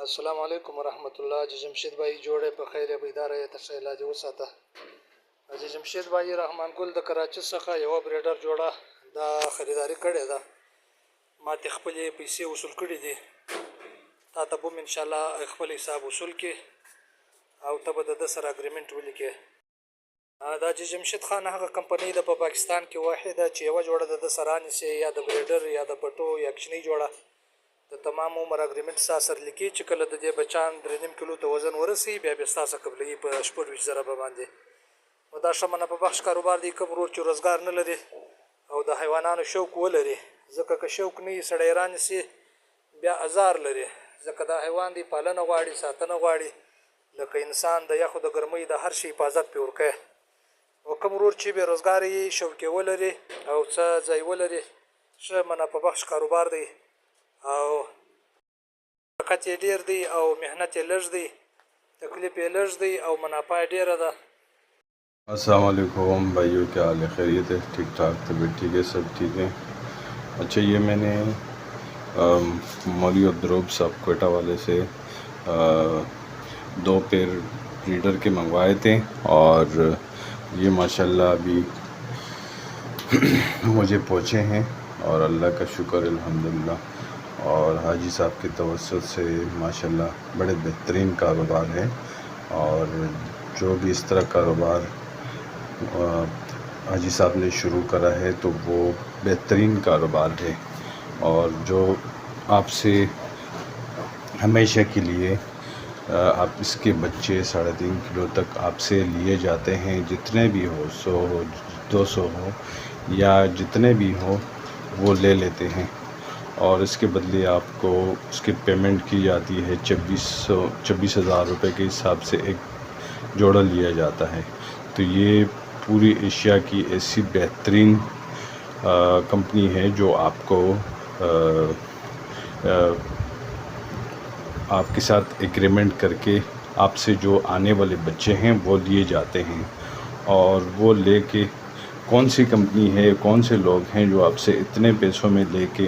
السلام علیکم ورحمۃ اللہ. حاجی جمشید بھائی جوړې په خیر بیدار یې تر څه علاج وساته. حاجی جمشید بھائی رحمان ګل د کراچۍ څخه یو بریډر جوړه دا خریداري کړې ده. ما ته خپلې پیسې وصول کړې دي. تا ته به ان شاء الله خپل حساب وصول کې او ته به د سره اګریمنت ولیکې. دا حاجی جمشید خان هغه کمپنۍ ده په پاکستان کې واحده چې یوه جوړه د سره نیسي یا د بریډر یا د پټو یا کوچنۍ جوړه د تمام عمر اګریمنت ستا سره لیکي چې کله د دې بچان 3.5 کیلو ته وزن ورسي بیا به ستا څخه قبلوي په 24,000 باندې. نو دا ښه منافع بخش کاروبار دی. کوم ورور چې روزګار نه لري او د حیوانانو شوق ولري، ځکه که شوق نه وي سړی رانیسي بیا ازار لري، ځکه دا حیوان دی پالنه غواړي، ساتنه غواړي، لکه انسان د یخو د ګرمۍ د هر شي حفاظت پرې ورکوي. او کوم ورور چې بې روزګاره وي، شوق یې ولري او څه ځای ولري، ښه منافع بخش کاروبار دی او برکت یې ډېر دی او محنت یې لږ دی، تکلیف یې لږ دی او منافع یې ډېره ده. السلام علیکم بھائیو، کیا حال ہے؟ خیریت ہے؟ ٹھیک ٹھاک؟ طبیعت ٹھیک ہے؟ سب ٹھیک ہے؟ اچھا، یہ میں نے مولوی عبدالرؤف صاحب کوئٹہ والے سے 2 پیر بریڈر کے منگوائے تھے اور یہ ماشاءاللہ ابھی مجھے پہنچے ہیں اور اللہ کا شکر الحمدللہ. اور حاجی صاحب کی توسط سے ماشاءاللہ بڑے بہترین کاروبار ہے اور جو بھی اس طرح کاروبار حاجی صاحب نے شروع کرا ہے تو وہ بہترین کاروبار ہے. اور جو آپ سے ہمیشہ کے لیے آپ اس کے بچے 3.5 کلو تک آپ سے لیے جاتے ہیں، جتنے بھی ہو، 100 ہو، 200 ہو یا جتنے بھی ہو وہ لے لیتے ہیں اور اس کے بدلے آپ کو اس کی پیمنٹ کی جاتی ہے 26,000 روپے کے حساب سے ایک جوڑا لیا جاتا ہے. تو یہ پوری ایشیا کی ایسی بہترین کمپنی ہے جو آپ کو آپ کے ساتھ ایگریمنٹ کر کے آپ سے جو آنے والے بچے ہیں وہ لیے جاتے ہیں اور وہ لے کے کون سی کمپنی ہے، کون سے لوگ ہیں جو آپ سے اتنے پیسوں میں لے کے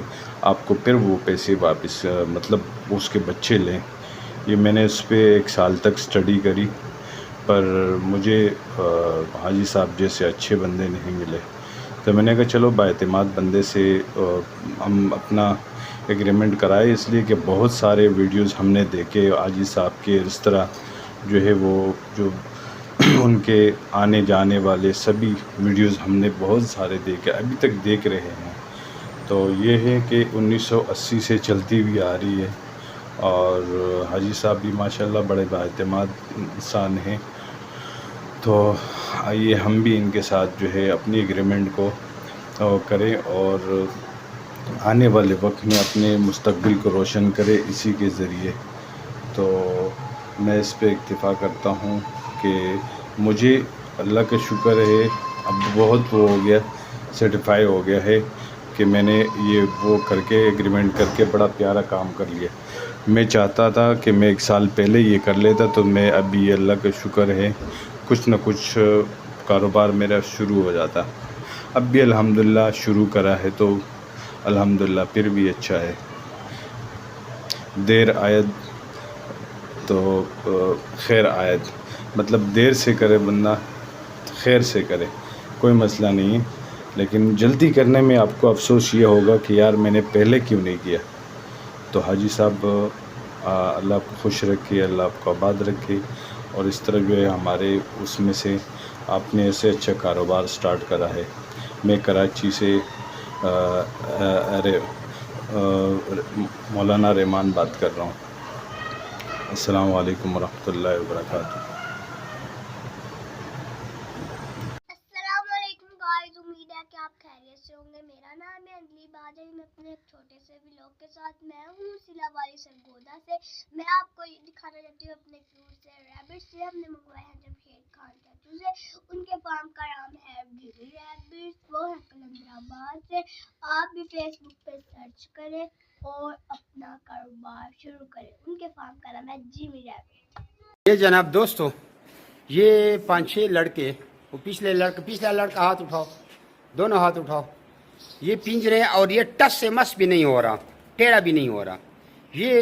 آپ کو پھر وہ پیسے واپس مطلب اس کے بچے لیں. یہ میں نے اس پہ 1 سال تک اسٹڈی کری پر مجھے حاجی صاحب جیسے اچھے بندے نہیں ملے. تو میں نے کہا چلو بااعتماد بندے سے ہم اپنا ایگریمنٹ کرائے، اس لیے کہ بہت سارے ویڈیوز ہم نے دیکھے حاجی صاحب کے، اس طرح جو ہے وہ جو ان کے آنے جانے والے سبھی ویڈیوز ہم نے بہت سارے دیکھے، ابھی تک دیکھ رہے ہیں. تو یہ ہے کہ 1980 سے چلتی ہوئی آ رہی ہے اور حاجی صاحب بھی ماشاءاللہ بڑے بااعتماد انسان ہیں. تو آئیے ہم بھی ان کے ساتھ جو ہے اپنی ایگریمنٹ کو کریں اور آنے والے وقت میں اپنے مستقبل کو روشن کرے اسی کے ذریعے. تو میں اس پہ اکتفا کرتا ہوں کہ مجھے اللہ کا شکر ہے اب بہت وہ ہو گیا، سرٹیفائی ہو گیا ہے کہ میں نے یہ وہ کر کے ایگریمنٹ کر کے بڑا پیارا کام کر لیا. میں چاہتا تھا کہ میں 1 سال پہلے یہ کر لیتا تو میں ابھی اللہ کا شکر ہے کچھ نہ کچھ کاروبار میرا شروع ہو جاتا. اب بھی الحمدللہ شروع کرا ہے تو الحمدللہ پھر بھی اچھا ہے. دیر آید تو خیر آید، مطلب دیر سے کرے بندہ خیر سے کرے، کوئی مسئلہ نہیں ہے، لیکن جلدی کرنے میں آپ کو افسوس یہ ہوگا کہ یار میں نے پہلے کیوں نہیں کیا. تو حاجی صاحب اللہ آپ کو خوش رکھے، اللہ آپ کو آباد رکھے اور اس طرح جو ہے ہمارے اس میں سے آپ نے ایسے اچھا کاروبار سٹارٹ کرا ہے. میں کراچی سے مولانا رحمان بات کر رہا ہوں. السلام علیکم ورحمۃ اللہ وبرکاتہ. السلام علیکم گائز، امید ہے کہ آپ خیریت سے ہوں گے. میرا نام ہے انجلی بادل. میں اپنے ایک چھوٹے سے ولاگ کے ساتھ میں ہوں سلا والی سرگودا سے. میں آپ کو یہ دکھانا چاہتی ہوں اپنے کیوٹ سے ریبٹ سے. ہم نے منگوائے ہیں جمشید خان چاچو سے. ان کے فارم کا نام ہے جیمی ریبٹ، وہ ہے کلندر آباد سے. آپ بھی فیس بک پہ سرچ کریں اور اپنا کاروبار شروع کریں. ان کے فارم کا نام ہے جیمی ریبٹ. یہ جناب دوستو، یہ 5-6 لڑکے، وہ پچھلا لڑکا ہاتھ اٹھاؤ، دونوں ہاتھ اٹھاؤ. یہ پنجرے اور یہ ٹس سے مس بھی نہیں ہو رہا، ٹیڑھا بھی نہیں ہو رہا. یہ